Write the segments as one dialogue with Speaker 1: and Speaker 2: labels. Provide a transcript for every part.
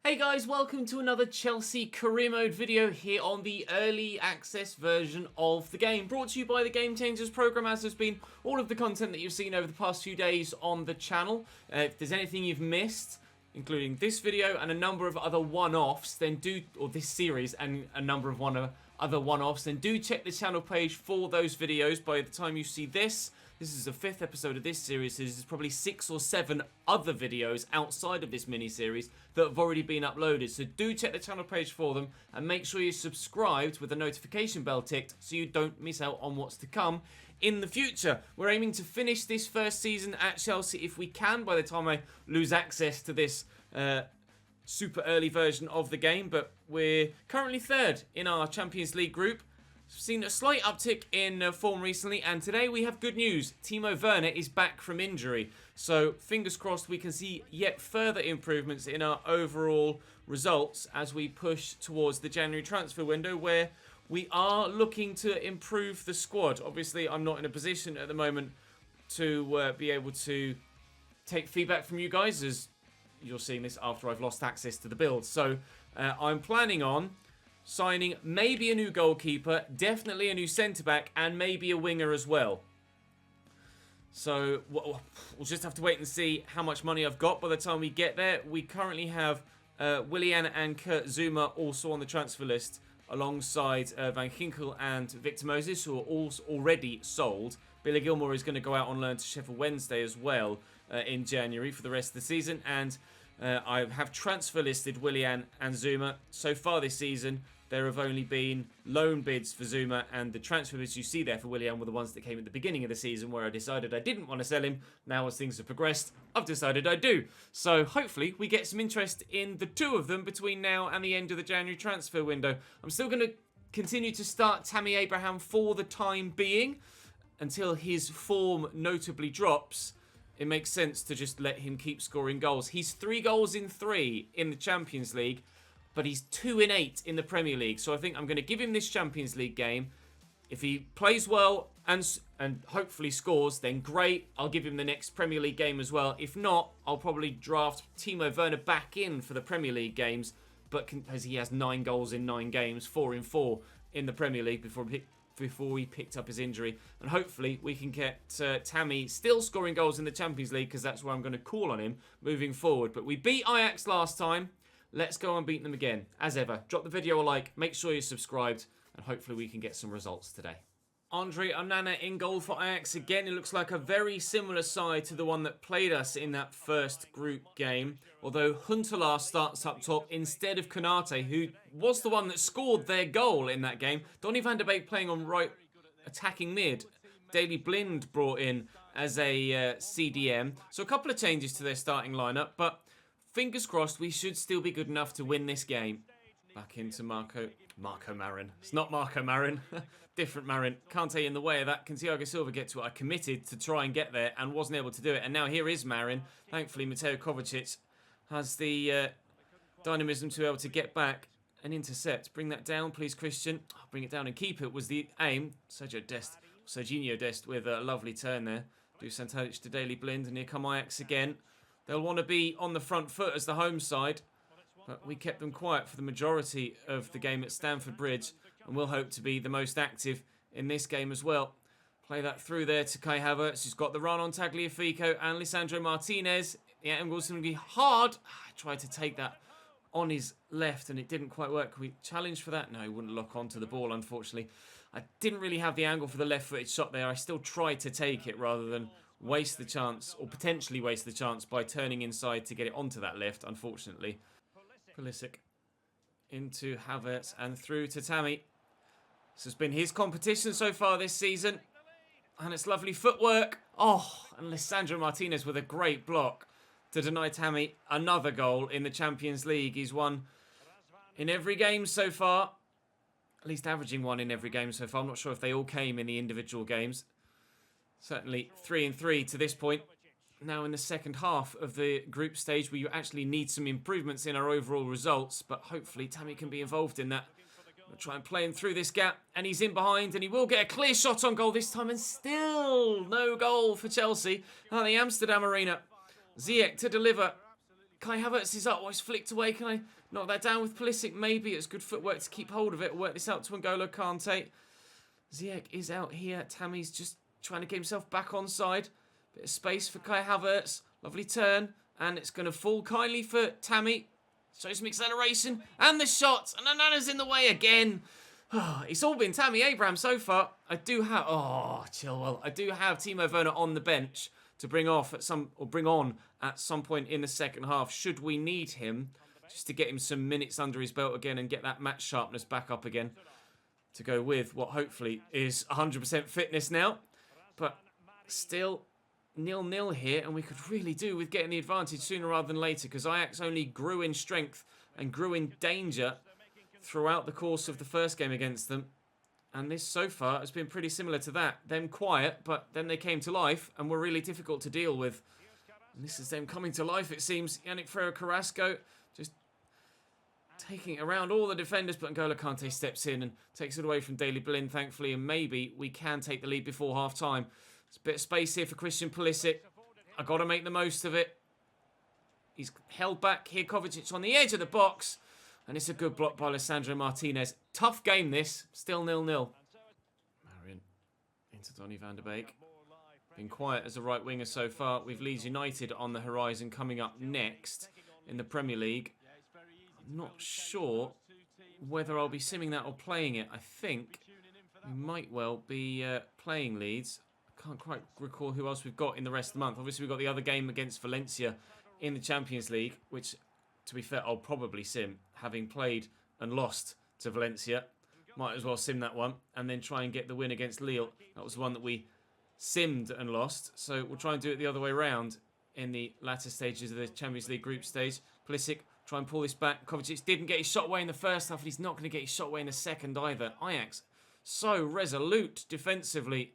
Speaker 1: Hey guys, welcome to another Chelsea career mode video here on the early access version of the game. Brought to you by the Game Changers program, as has been all of the content that you've seen over the past few days on the channel. If there's anything you've missed, including this video and a number of other one-offs, then do, or this series and a number of other one-offs, then do check the channel page for those videos. By the time you see this is the 5th episode of this series, so there's probably 6 or 7 other videos outside of this mini-series that have already been uploaded. So do check the channel page for them, and make sure you're subscribed with the notification bell ticked so you don't miss out on what's to come in the future. We're aiming to finish this first season at Chelsea if we can by the time I lose access to this super early version of the game, but we're currently 3rd in our Champions League group. We've seen a slight uptick in form recently, and today we have good news. TIMO Werner is back from injury, so fingers crossed we can see yet further improvements in our overall results as we push towards the January transfer window, where we are looking to improve the squad. Obviously, I'm not in a position at the moment to be able to take feedback from you guys, as you're seeing this after I've lost access to the build. So I'm planning on signing maybe a new goalkeeper, definitely a new centre-back, and maybe a winger as well. So we'll just have to wait and see how much money I've got by the time we get there. We currently have Willian and Kurt Zuma also on the transfer list, alongside Van Ginkel and Victor Moses, who are all already sold. Billy Gilmore is going to go out on loan to Sheffield Wednesday as well in January for the rest of the season. And I have transfer listed Willian and Zuma. So far this season, there have only been loan bids for Zuma, and the transfer bids you see there for Willian were the ones that came at the beginning of the season, where I decided I didn't want to sell him. Now, as things have progressed, I've decided I do. So hopefully we get some interest in the two of them between now and the end of the January transfer window. I'm still going to continue to start Tammy Abraham for the time being until his form notably drops. It makes sense to just let him keep scoring goals. He's 3 goals in 3 in the Champions League, but he's 2 in 8 in the Premier League. So I think I'm going to give him this Champions League game. If he plays well and hopefully scores, then great. I'll give him the next Premier League game as well. If not, I'll probably draft TIMO Werner back in for the Premier League games, but as he has 9 goals in 9 games, 4 in 4 in the Premier League before he picked up his injury. And hopefully we can get Tammy still scoring goals in the Champions League, because that's where I'm going to call on him moving forward. But we beat Ajax last time. Let's go and beat them again. As ever, drop the video a like, make sure you're subscribed, and hopefully we can get some results today. Andre Onana in goal for Ajax again. It looks like a very similar side to the one that played us in that first group game, although Huntelaar starts up top instead of Konate, who was the one that scored their goal in that game. Donny van der Beek playing on right attacking mid. Daley Blind brought in as a CDM. So a couple of changes to their starting lineup, but fingers crossed we should still be good enough to win this game. Back into Marco Marin. It's not Marco Marin. Different Marin. Kante in the way of that. Can Thiago Silva get to it? I committed to try and get there and wasn't able to do it. And now here is Marin. Thankfully, Mateo Kovacic has the dynamism to be able to get back and intercept. Bring that down, please, Christian. Bring it down and keep it was the aim. Serginho Dest with a lovely turn there. Dusan Tadic to Daley Blind, and here come Ajax again. They'll want to be on the front foot as the home side, but we kept them quiet for the majority of the game at Stamford Bridge, and we'll hope to be the most active in this game as well. Play that through there to Kai Havertz, who's got the run on Tagliafico and Lisandro Martinez. The angle's going to be hard. I tried to take that on his left, and it didn't quite work. Can we challenge for that? No, he wouldn't lock onto the ball, unfortunately. I didn't really have the angle for the left-footed shot there. I still tried to take it rather than waste the chance, or potentially waste the chance, by turning inside to get it onto that left, unfortunately. Pulisic into Havertz and through to Tammy. This has been his competition so far this season, and it's lovely footwork. Oh, and Lisandro Martinez with a great block to deny Tammy another goal in the Champions League. He's won in every game so far, at least averaging 1 in every game so far. I'm not sure if they all came in the individual games. Certainly 3 in 3 to this point. Now in the second half of the group stage, we actually need some improvements in our overall results, but hopefully Tammy can be involved in that. We'll try and play him through this gap, and he's in behind, and he will get a clear shot on goal this time, and still no goal for Chelsea at the Amsterdam Arena. Ziyech to deliver. Kai Havertz is up. Oh, it's flicked away. Can I knock that down with Pulisic? Maybe. It's good footwork to keep hold of it. Work this out to N'Golo Kante. Ziyech is out here. Tammy's just trying to get himself back on side. Bit of space for Kai Havertz. Lovely turn. And it's going to fall kindly for Tammy. Show some acceleration. And the shot. And Onana's in the way again. It's all been Tammy Abraham so far. I do have... Oh, Chilwell. I do have Timo Werner on the bench to bring on at some point in the second half, should we need him, just to get him some minutes under his belt again and get that match sharpness back up again to go with what hopefully is 100% fitness now. But still 0-0 here, and we could really do with getting the advantage sooner rather than later, because Ajax only grew in strength and grew in danger throughout the course of the first game against them. And this, so far, has been pretty similar to that. Them quiet, but then they came to life and were really difficult to deal with. And this is them coming to life, it seems. Yannick Ferreira Carrasco just taking it around all the defenders, but N'Golo Kante steps in and takes it away from Daley Blind, thankfully. And maybe we can take the lead before half-time. There's a bit of space here for Christian Pulisic. I've got to make the most of it. He's held back here. Kovacic on the edge of the box. And it's a good block by Alessandro Martinez. Tough game, this. Still 0-0. Marion into Donny van der Beek. Been quiet as a right winger so far. We've Leeds United on the horizon coming up next in the Premier League. I'm not sure whether I'll be simming that or playing it. I think we might well be playing Leeds. I can't quite recall who else we've got in the rest of the month. Obviously, we've got the other game against Valencia in the Champions League, which, to be fair, I'll probably sim, having played and lost to Valencia. Might as well sim that one and then try and get the win against Lille. That was the one that we simmed and lost. So we'll try and do it the other way around in the latter stages of the Champions League group stage. Pulisic, try and pull this back. Kovacic didn't get his shot away in the first half, and he's not going to get his shot away in the second either. Ajax, so resolute defensively.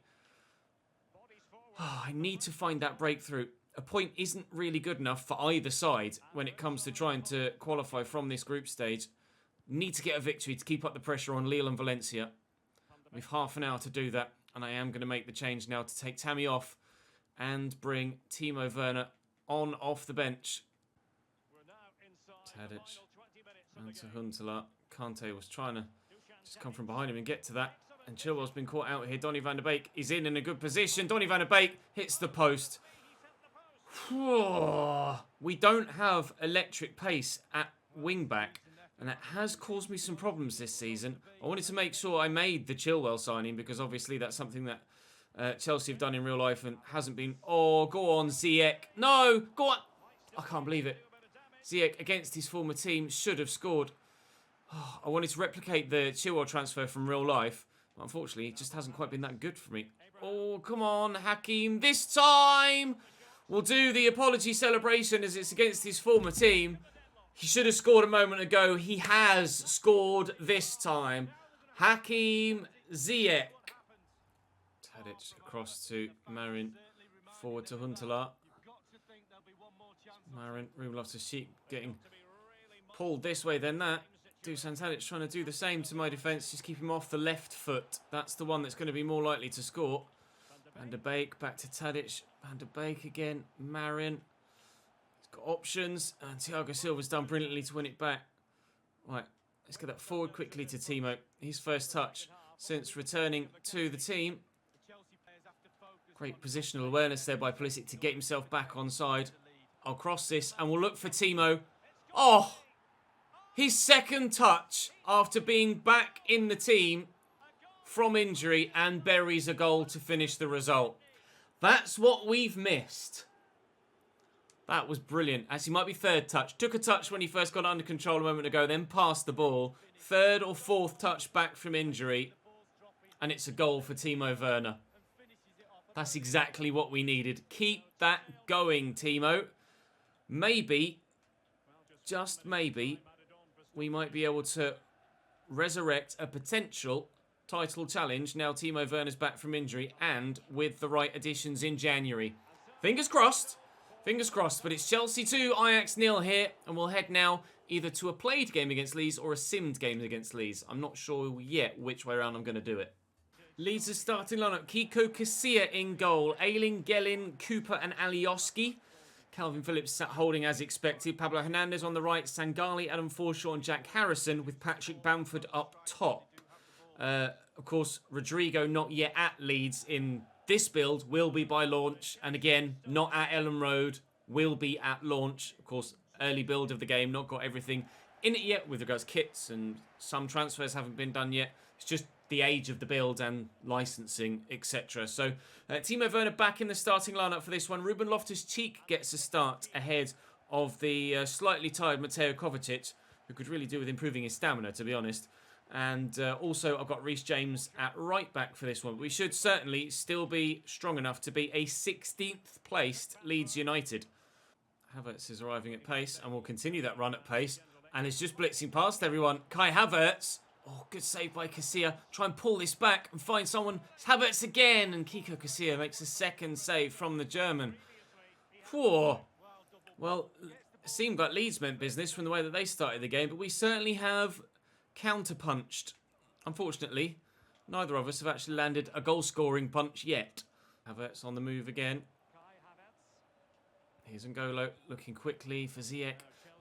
Speaker 1: I need to find that breakthrough. A point isn't really good enough for either side when it comes to trying to qualify from this group stage. Need to get a victory to keep up the pressure on Lille and Valencia. We've half an hour to do that, and I am going to make the change now to take Tammy off and bring Timo Werner on off the bench. Tadic and to Huntelaar. Kante was trying to just come from behind him and get to that. And Chilwell's been caught out here. Donny van der Beek is in a good position. Donny van der Beek hits the post. We don't have electric pace at wing-back, and that has caused me some problems this season. I wanted to make sure I made the Chilwell signing, because obviously that's something that Chelsea have done in real life and hasn't been... Oh, go on, Ziyech. No, go on. I can't believe it. Ziyech, against his former team, should have scored. Oh, I wanted to replicate the Chilwell transfer from real life. But unfortunately, it just hasn't quite been that good for me. Oh, come on, Hakim. This time... We'll do the apology celebration as it's against his former team. He should have scored a moment ago. He has scored this time. Hakim Ziyech. Tadic across to Marin. Forward to Huntelaar. Marin, Ruben Loftus-Cheek getting pulled this way, then that. Dusan Tadic trying to do the same to my defence. Just keep him off the left foot. That's the one that's going to be more likely to score. Van der Beek, back to Tadic. Van der Beek again. Marin. He's got options. And Thiago Silva's done brilliantly to win it back. Right, let's get that forward quickly to Timo. His first touch since returning to the team. Great positional awareness there by Pulisic to get himself back on side. I'll cross this and we'll look for Timo. Oh! His second touch after being back in the team from injury and buries a goal to finish the result. That's what we've missed. That was brilliant. Actually, might be third touch. Took a touch when he first got under control a moment ago, then passed the ball. Third or fourth touch back from injury. And it's a goal for Timo Werner. That's exactly what we needed. Keep that going, Timo. Maybe, just maybe, we might be able to resurrect a potential title challenge now Timo Werner's back from injury and with the right additions in January. Fingers crossed. Fingers crossed. But it's Chelsea 2, Ajax 0 here. And we'll head now either to a played game against Leeds or a simmed game against Leeds. I'm not sure yet which way around I'm going to do it. Leeds' starting lineup. Kiko Casilla in goal. Ayling, Gelin, Cooper and Alioski. Calvin Phillips sat holding as expected. Pablo Hernandez on the right. Sangali, Adam Forshaw and Jack Harrison with Patrick Bamford up top. Of course, Rodrigo not yet at Leeds in this build. Will be by launch. And again, not at Ellen Road. Will be at launch. Of course, early build of the game. Not got everything in it yet with regards to kits. And some transfers haven't been done yet. It's just the age of the build and licensing, etc. So, Timo Werner back in the starting lineup for this one. Ruben Loftus-Cheek gets a start ahead of the slightly tired Mateo Kovacic, who could really do with improving his stamina, to be honest. And also, I've got Reece James at right back for this one. We should certainly still be strong enough to be a 16th placed Leeds United. Havertz is arriving at pace and will continue that run at pace. And is just blitzing past everyone. Kai Havertz. Oh, good save by Casilla. Try and pull this back and find someone. It's Havertz again. And Kiko Casilla makes a second save from the German. Whew. Well, it seemed like Leeds meant business from the way that they started the game. But we certainly have counter-punched. Unfortunately, neither of us have actually landed a goal-scoring punch yet. Havertz on the move again. Here's N'Golo looking quickly for Ziyech.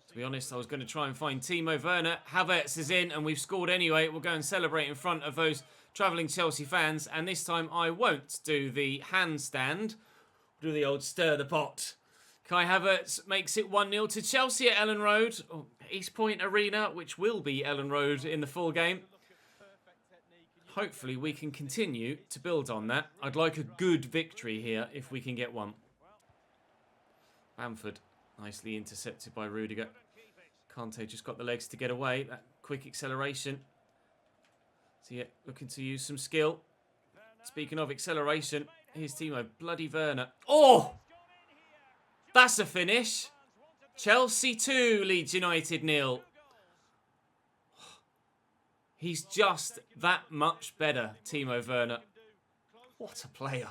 Speaker 1: To be honest, I was going to try and find Timo Werner. Havertz is in and we've scored anyway. We'll go and celebrate in front of those travelling Chelsea fans. And this time I won't do the handstand. We'll do the old stir the pot. Kai Havertz makes it 1-0 to Chelsea at Ellen Road. Oh, East Point Arena, which will be Ellen Road in the full game. Hopefully we can continue to build on that. I'd like a good victory here if we can get one. Bamford. Nicely intercepted by Rudiger. Kante just got the legs to get away. That quick acceleration. So yeah, looking to use some skill. Speaking of acceleration, here's Timo bloody Werner. Oh! That's a finish. Chelsea 2, Leeds United 0. He's just that much better, Timo Werner. What a player.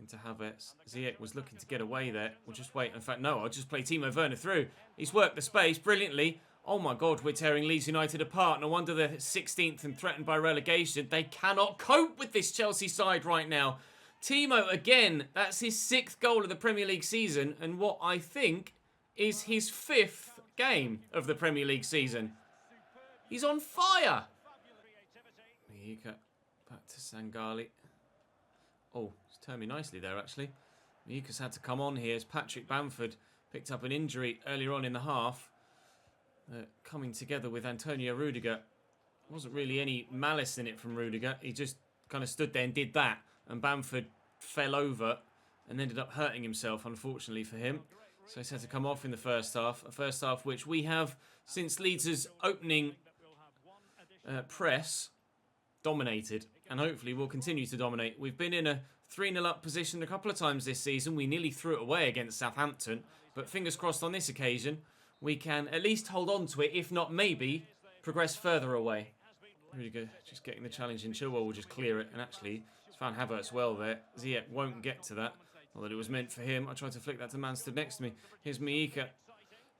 Speaker 1: Into Havertz. Ziyech was looking to get away there. We'll just wait. In fact, no, I'll just play Timo Werner through. He's worked the space brilliantly. Oh my God, we're tearing Leeds United apart. No wonder they're 16th and threatened by relegation. They cannot cope with this Chelsea side right now. Timo, again, that's his 6th goal of the Premier League season. And what I think is his 5th game of the Premier League season. He's on fire. Back to Sangali. Oh, it's turned me nicely there, actually. Miyuka's had to come on here as Patrick Bamford picked up an injury earlier on in the half. Coming together with Antonio Rudiger. Wasn't really any malice in it from Rudiger. He just kind of stood there and did that. And Bamford fell over and ended up hurting himself, unfortunately for him. So he's had to come off in the first half. A first half which we have, since Leeds' opening press, dominated. And hopefully we'll continue to dominate. We've been in a 3-0 up position a couple of times this season. We nearly threw it away against Southampton. But fingers crossed on this occasion, we can at least hold on to it. If not, maybe progress further away. Really good. Just getting the challenge in. Chilwell will just clear it. And actually, he's found Havertz well there. Ziyech won't get to that. Not that it was meant for him. I tried to flick that to man stood next to me. Here's Miyuka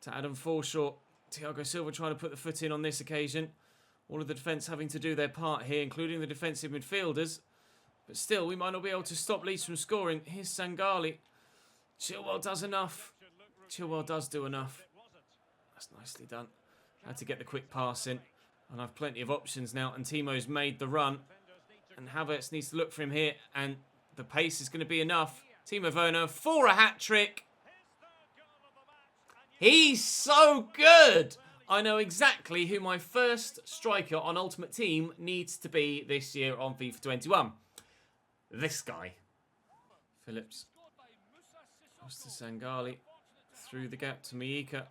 Speaker 1: to Adam Forshaw. Thiago Silva trying to put the foot in on this occasion. All of the defence having to do their part here, including the defensive midfielders. But still, we might not be able to stop Leeds from scoring. Here's Sangali. Chilwell does enough. Chilwell does do enough. That's nicely done. Had to get the quick pass in. And I've plenty of options now. And Timo's made the run. And Havertz needs to look for him here. And the pace is going to be enough. Timo Werner for a hat-trick. He's so good! I know exactly who my first striker on Ultimate Team needs to be this year on FIFA 21. This guy. Phillips. Goes to Sangali. Through the gap to Miyuka.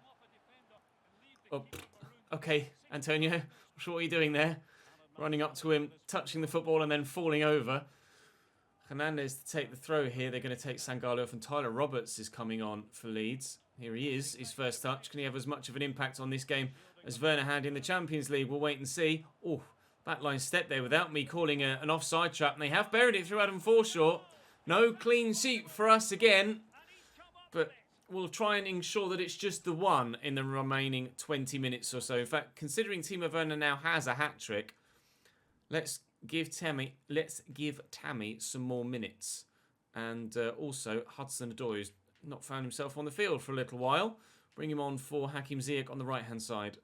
Speaker 1: Oh, okay, Antonio. I'm sure what are you doing there? Running up to him, touching the football and then falling over. Hernandez to take the throw here. They're going to take Sangali off and Tyler Roberts is coming on for Leeds. Here he is, his first touch. Can he have as much of an impact on this game as Werner had in the Champions League? We'll wait and see. Oh, backline step there without me calling an offside trap. And they have buried it through Adam Forshaw. No clean sheet for us again. But we'll try and ensure that it's just the one in the remaining 20 minutes or so. In fact, considering Timo Werner now has a hat-trick, let's give Tammy some more minutes. And also, Hudson-Odoi is not found himself on the field for a little while. Bring him on for Hakim Ziyech on the right-hand side.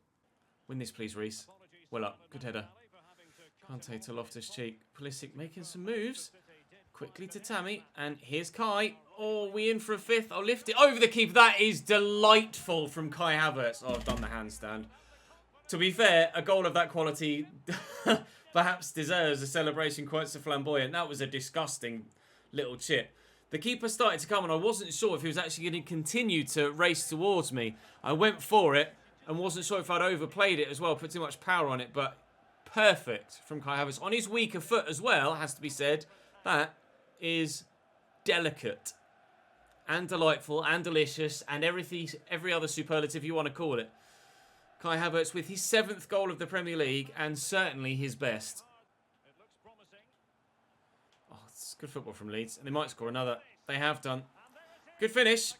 Speaker 1: Win this, please, Reece. Well up. Good header. Kante to Loftus-Cheek. Pulisic making some moves. Quickly to Tammy. And here's Kai. Oh, we in for a fifth. I'll lift it over the keeper. That is delightful from Kai Havertz. Oh, I've done the handstand. To be fair, a goal of that quality perhaps deserves a celebration quite so flamboyant. That was a disgusting little chip. The keeper started to come and I wasn't sure if he was actually going to continue to race towards me. I went for it and wasn't sure if I'd overplayed it as well, put too much power on it, but perfect from Kai Havertz. On his weaker foot as well, has to be said. That is delicate and delightful and delicious and every other superlative you want to call it. Kai Havertz with his 7th goal of the Premier League and certainly his best. Oh, it's good football from Leeds. And they might score another. They have done. Good finish.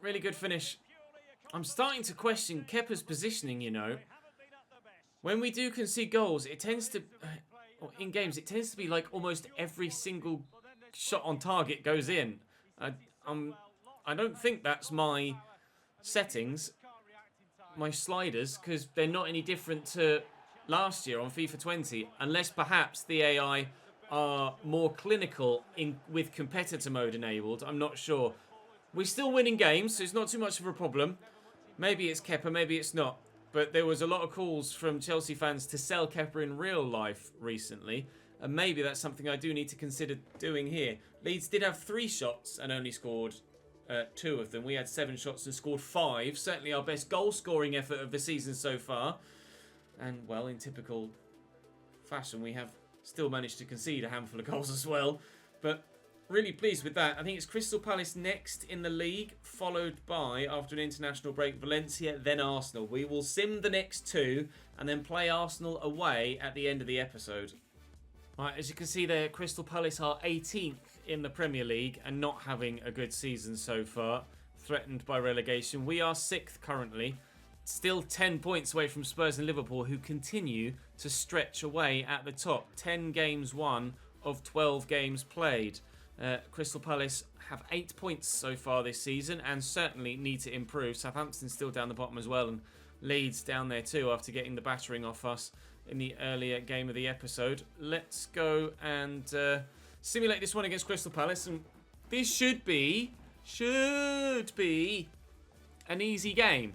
Speaker 1: Really good finish. I'm starting to question Kepa's positioning, you know. When we do concede goals, it tends to... in games, it tends to be like almost every single shot on target goes in. I don't think that's my settings, my sliders, because they're not any different to last year on FIFA 20, unless perhaps the AI are more clinical with competitor mode enabled. I'm not sure. We're still winning games, so it's not too much of a problem. Maybe it's Kepa, maybe it's not. But there was a lot of calls from Chelsea fans to sell Kepa in real life recently. And maybe that's something I do need to consider doing here. Leeds did have 3 shots and only scored 2 of them. We had 7 shots and scored 5. Certainly our best goal-scoring effort of the season so far. And, well, in typical fashion, we have still managed to concede a handful of goals as well. But really pleased with that. I think it's Crystal Palace next in the league, followed by, after an international break, Valencia, then Arsenal. We will sim the next 2 and then play Arsenal away at the end of the episode. Right, as you can see there, Crystal Palace are 18th in the Premier League and not having a good season so far. Threatened by relegation. We are 6th currently. Still 10 points away from Spurs and Liverpool, who continue to stretch away at the top. 10 games won of 12 games played. Crystal Palace have 8 points so far this season and certainly need to improve. Southampton's still down the bottom as well, and Leeds down there too after getting the battering off us in the earlier game of the episode. Let's go and simulate this one against Crystal Palace, and this should be an easy game.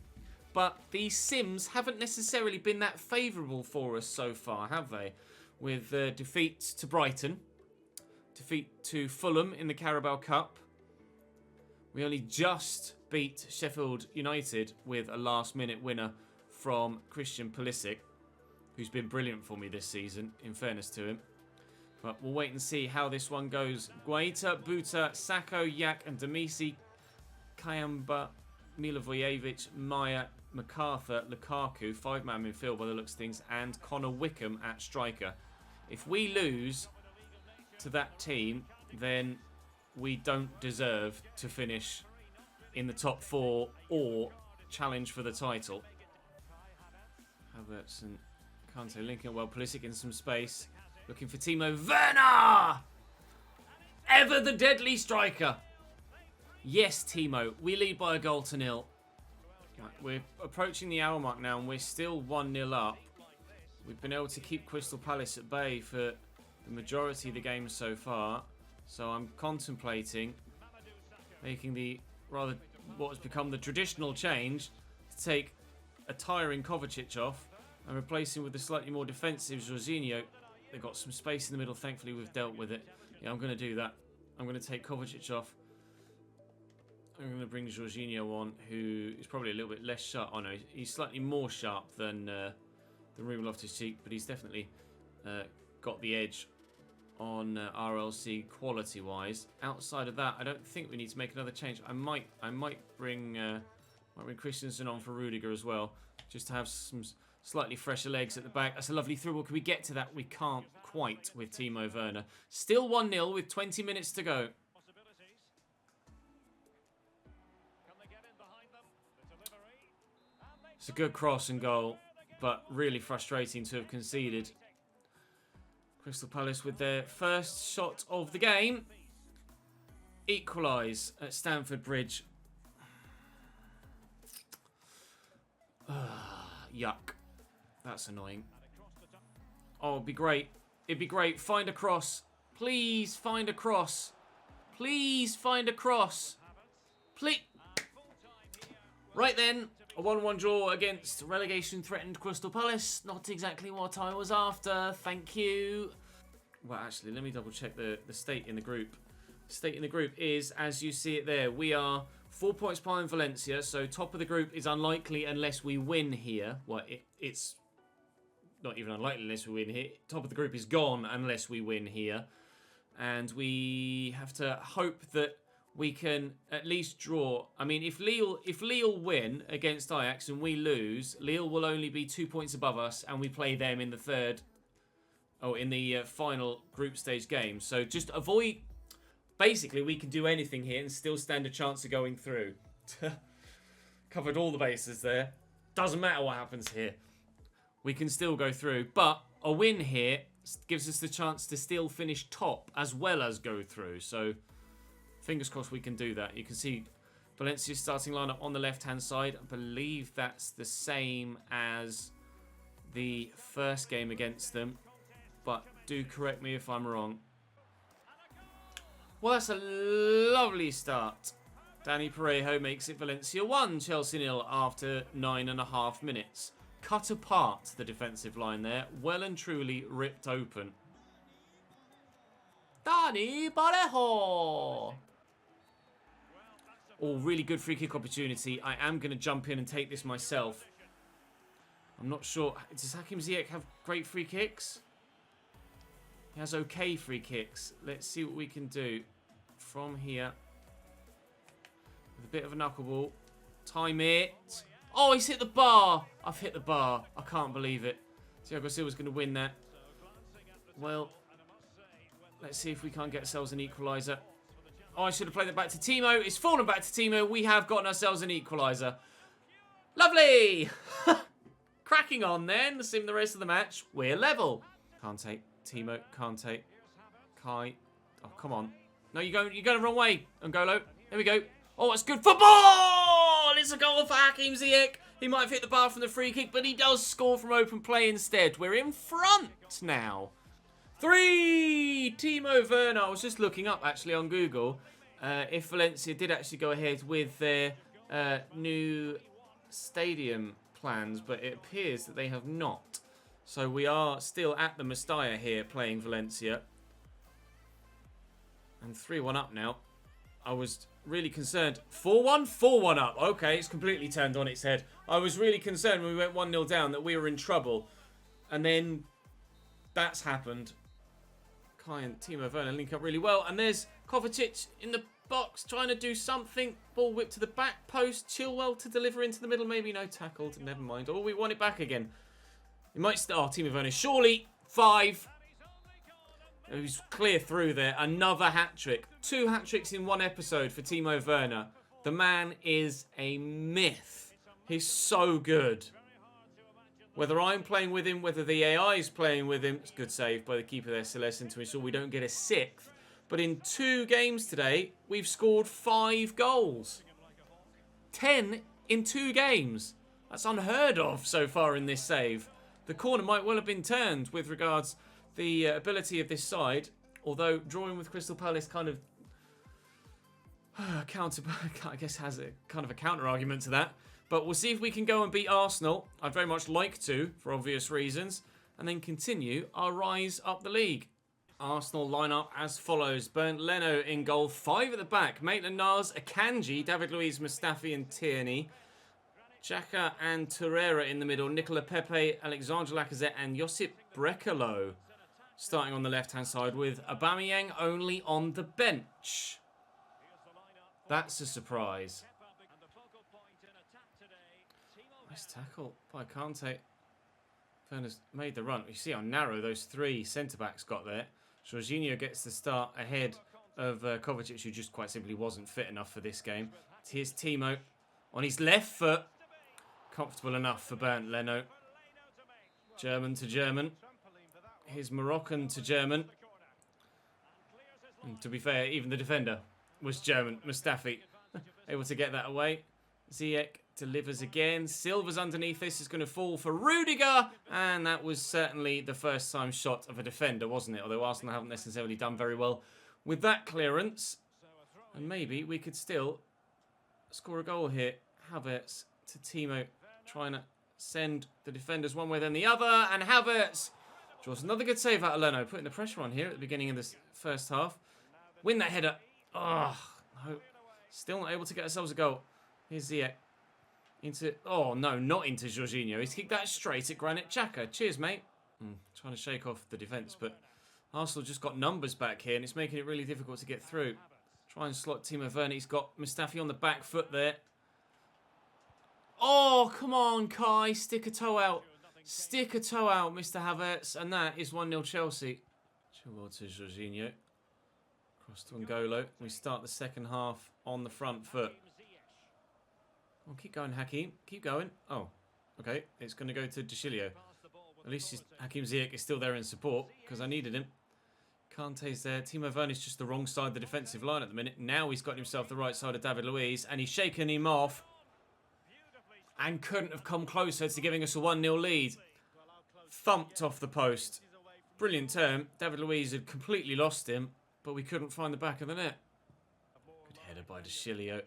Speaker 1: But these sims haven't necessarily been that favourable for us so far, have they? With defeats to Brighton, defeat to Fulham in the Carabao Cup. We only just beat Sheffield United with a last-minute winner from Christian Pulisic, who's been brilliant for me this season, in fairness to him. But we'll wait and see how this one goes. Guaita, Buta, Sacco, Yak and Demisi, Kayamba, Milivojevic, Maya, MacArthur, Lukaku, 5-man midfield by the looks of things, and Connor Wickham at striker. If we lose to that team, then we don't deserve to finish in the top 4 or challenge for the title. Havertz and Kante linking it well. Pulisic in some space. Looking for TIMO. WERNER! Ever the deadly striker. Yes, TIMO. We lead by a 1-0. Right, we're approaching the hour mark now and we're still 1-0 up. We've been able to keep Crystal Palace at bay for the majority of the game so far. So I'm contemplating making the what has become the traditional change to take a tiring Kovacic off and replace him with a slightly more defensive Jorginho. They've got some space in the middle. Thankfully, we've dealt with it. Yeah, I'm going to do that. I'm going to take Kovacic off. I'm going to bring Jorginho on, who is probably a little bit less sharp. Oh no, he's slightly more sharp than Ruben Loftus-Cheek, but he's definitely got the edge on RLC quality-wise. Outside of that, I don't think we need to make another change. I might bring Christensen on for Rudiger as well, just to have some slightly fresher legs at the back. That's a lovely through ball. Can we get to that? We can't quite with Timo Werner. Still 1-0 with 20 minutes to go. It's a good cross and goal, but really frustrating to have conceded. Crystal Palace with their first shot of the game. equalise at Stamford Bridge. Yuck. That's annoying. Oh, it'd be great. It'd be great. Find a cross. Please find a cross. Please find a cross. Please. Right then, a 1-1 draw against relegation-threatened Crystal Palace. Not exactly what I was after. Thank you. Well, actually, let me double-check the state in the group. State in the group is, as you see it there, we are 4 points behind Valencia, so top of the group is unlikely unless we win here. Well, it's not even unlikely unless we win here. Top of the group is gone unless we win here. And we have to hope that we can at least draw. I mean, if Lille win against Ajax and we lose, Lille will only be 2 points above us, and we play them in the final group stage game. So just avoid. Basically, we can do anything here and still stand a chance of going through. Covered all the bases there. Doesn't matter what happens here. We can still go through. But a win here gives us the chance to still finish top as well as go through. So, fingers crossed we can do that. You can see Valencia's starting lineup on the left-hand side. I believe that's the same as the first game against them. But do correct me if I'm wrong. Well, that's a lovely start. Danny Parejo makes it Valencia 1, Chelsea 0 after 9.5 minutes. Cut apart the defensive line there. Well and truly ripped open. Danny Parejo! Oh, really good free kick opportunity. I am going to jump in and take this myself. I'm not sure. Does Hakim Ziyech have great free kicks? He has okay free kicks. Let's see what we can do from here. With a bit of a knuckleball. Time it. Oh, he's hit the bar. I've hit the bar. I can't believe it. Thiago Silva's going to win that. Well, let's see if we can't get ourselves an equaliser. Oh, I should have played that back to TIMO. It's fallen back to TIMO. We have gotten ourselves an equaliser. Lovely. Cracking on then. Sim the rest of the match. We're level. Can't take. TIMO, Kante, Kai. Oh, come on. No, you're going the wrong way. N'Golo. There we go. Oh, it's good football! It's a goal for Hakim Ziyech. He might have hit the bar from the free kick, but he does score from open play instead. We're in front now. 3! Timo Werner. I was just looking up, actually, on Google, if Valencia did actually go ahead with their new stadium plans, but it appears that they have not. So we are still at the Mestalla here playing Valencia. And 3-1 up now. I was really concerned. 4-1? 4-1 up. Okay, it's completely turned on its head. I was really concerned when we went 1-0 down that we were in trouble. And then that's happened. Kai and Timo Werner link up really well. And there's Kovacic in the box trying to do something. Ball whipped to the back post. Chilwell to deliver into the middle. Maybe no tackled. Never mind. Oh, we want it back again. It might start. Timo Werner. Surely. 5. It was clear through there. Another hat-trick. 2 hat-tricks in one episode for Timo Werner. The man is a myth. He's so good. Whether I'm playing with him, whether the AI is playing with him. It's a good save by the keeper there, Celestin, to ensure we don't get a 6th. But in 2 games today, we've scored 5 goals. 10 in 2 games. That's unheard of so far in this save. The corner might well have been turned with regards the ability of this side. Although drawing with Crystal Palace kind of I guess has a kind of a counter argument to that. But we'll see if we can go and beat Arsenal. I'd very much like to, for obvious reasons. And then continue our rise up the league. Arsenal line up as follows. Bernd Leno in goal. 5 at the back. Maitland-Niles, Akanji, David Luiz, Mustafi and Tierney. Xhaka and Torreira in the middle. Nicola Pepe, Alexandre Lacazette and Josip Brekalo. Starting on the left-hand side with Aubameyang only on the bench. That's a surprise. Nice tackle by Kante. Werner's made the run. You see how narrow those 3 centre-backs got there. Jorginho gets the start ahead of Kovacic, who just quite simply wasn't fit enough for this game. Here's Timo on his left foot. Comfortable enough for Bernd Leno. German to German. Here's Moroccan to German. And to be fair, even the defender was German. Mustafi able to get that away. Ziyech delivers again. Silva's underneath this is going to fall for Rudiger. And that was certainly the first time shot of a defender, wasn't it? Although Arsenal haven't necessarily done very well with that clearance. And maybe we could still score a goal here. Havertz to TIMO, trying to send the defenders one way then the other. And Havertz draws another good save out of Leno, putting the pressure on here at the beginning of this first half. Win that header. Oh, no. Still not able to get ourselves a goal. Here's Ziyech. Into... Oh, no, not into Jorginho. He's kicked that straight at Granit Xhaka. Cheers, mate. Trying to shake off the defence, but Arsenal just got numbers back here, and it's making it really difficult to get through. Try and slot Timo Werner. He's got Mustafi on the back foot there. Oh, come on, Kai. Stick a toe out. Stick a toe out, Mr. Havertz. And that is 1-0 Chelsea. Towards Jorginho. Cross to N'Golo. We start the second half on the front foot. Oh, keep going, Hakim. Keep going. Oh, okay. It's going to go to Deschilio. At least Hakim Ziyech is still there in support because I needed him. Kante's there. Timo Werner's just the wrong side of the defensive line at the minute. Now he's got himself the right side of David Luiz and he's shaken him off and couldn't have come closer to giving us a 1-0 lead. Thumped off the post. Brilliant turn. David Luiz had completely lost him, but we couldn't find the back of the net. Good header by Deschilio.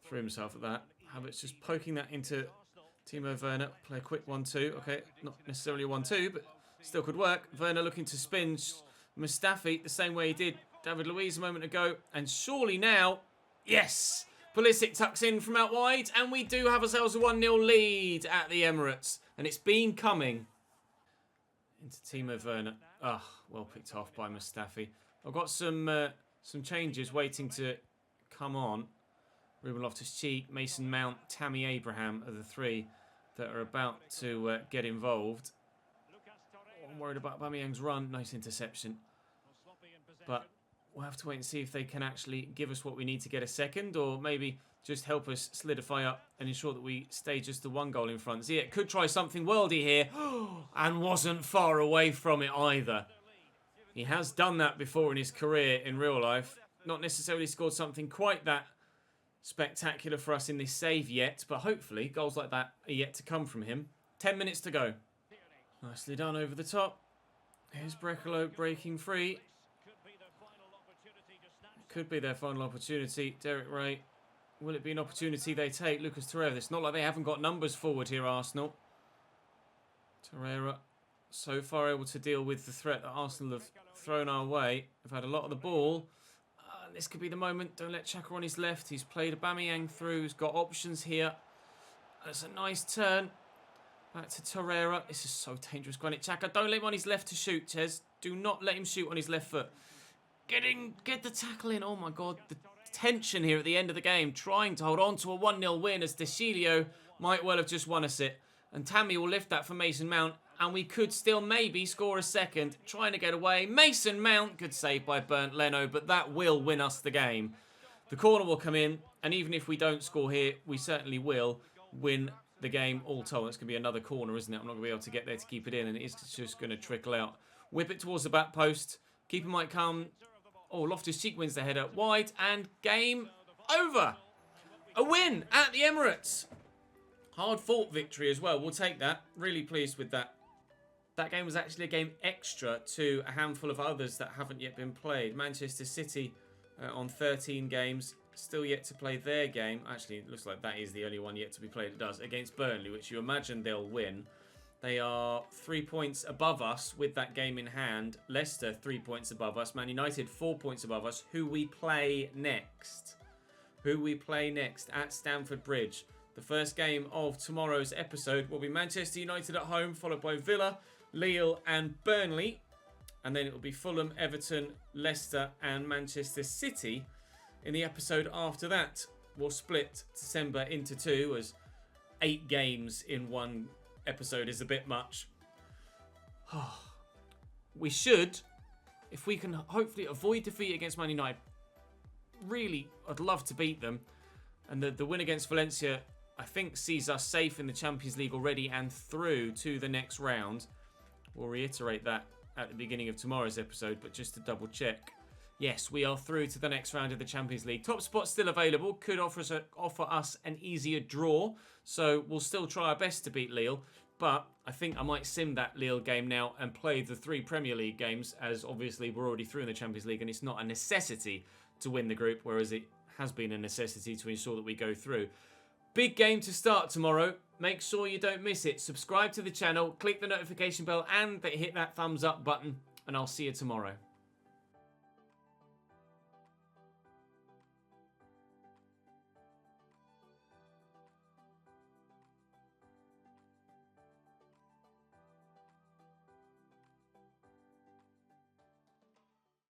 Speaker 1: Threw himself at that. Havertz just poking that into Timo Werner. Play a quick 1-2. Okay, not necessarily a 1-2, but still could work. Werner looking to spin Mustafi the same way he did David Luiz a moment ago. And surely now, yes! Pulisic tucks in from out wide, and we do have ourselves a 1-0 lead at the Emirates. And it's been coming. Into Timo Werner. Ah, well picked off by Mustafi. I've got some changes waiting to come on. Ruben Loftus-Cheek, Mason Mount, Tammy Abraham are the three that are about to get involved. I'm worried about Aubameyang's run. Nice interception. But we'll have to wait and see if they can actually give us what we need to get a second, or maybe just help us solidify up and ensure that we stay just the one goal in front. Ziyech could try something worldy here and wasn't far away from it either. He has done that before in his career in real life. Not necessarily scored something quite that spectacular for us in this save yet, but hopefully goals like that are yet to come from him. 10 minutes to go. Nicely done over the top. Here's Brekalo breaking free. Could be their final opportunity. Derek Ray. Will it be an opportunity they take? Lucas Torreira. It's not like they haven't got numbers forward here, Arsenal. Torreira so far able to deal with the threat that Arsenal have thrown our way. We've had a lot of the ball. This could be the moment. Don't let Xhaka on his left. He's played Aubameyang through. He's got options here. That's a nice turn. Back to Torreira. This is so dangerous. Granit Xhaka. Don't let him on his left to shoot, Ches. Do not let him shoot on his left foot. Get the tackle in. Oh my God. The tension here at the end of the game. Trying to hold on to a 1-0 win as Deschilio might well have just won us it. And Tammy will lift that for Mason Mount. And we could still maybe score a second. Trying to get away. Mason Mount. Good save by Bernd Leno. But that will win us the game. The corner will come in. And even if we don't score here, we certainly will win the game all told. It's going to be another corner, isn't it? I'm not going to be able to get there to keep it in. And it is just going to trickle out. Whip it towards the back post. Keeper might come. Oh, Loftus-Cheek wins the header wide. And game over. A win at the Emirates. Hard-fought victory as well. We'll take that. Really pleased with that. That game was actually a game extra to a handful of others that haven't yet been played. Manchester City on 13 games, still yet to play their game. Actually, it looks like that is the only one yet to be played. It does, against Burnley, which you imagine they'll win. They are 3 points above us with that game in hand. Leicester 3 points above us. Man United 4 points above us. Who we play next? Who we play next at Stamford Bridge. The first game of tomorrow's episode will be Manchester United at home, followed by Villa, Lille and Burnley. And then it will be Fulham, Everton, Leicester and Manchester City in the episode after that. We'll split December into two, as 8 games in one episode is a bit much. We should, if we can hopefully avoid defeat against Man United, really, I'd love to beat them. And the win against Valencia, I think, sees us safe in the Champions League already and through to the next round. We'll reiterate that at the beginning of tomorrow's episode, but just to double check. Yes, we are through to the next round of the Champions League. Top spot still available. Could offer us an easier draw. So we'll still try our best to beat Lille. But I think I might sim that Lille game now and play the 3 Premier League games, as obviously we're already through in the Champions League and it's not a necessity to win the group, whereas it has been a necessity to ensure that we go through. Big game to start tomorrow. Make sure you don't miss it. Subscribe to the channel, click the notification bell and hit that thumbs up button, and I'll see you tomorrow.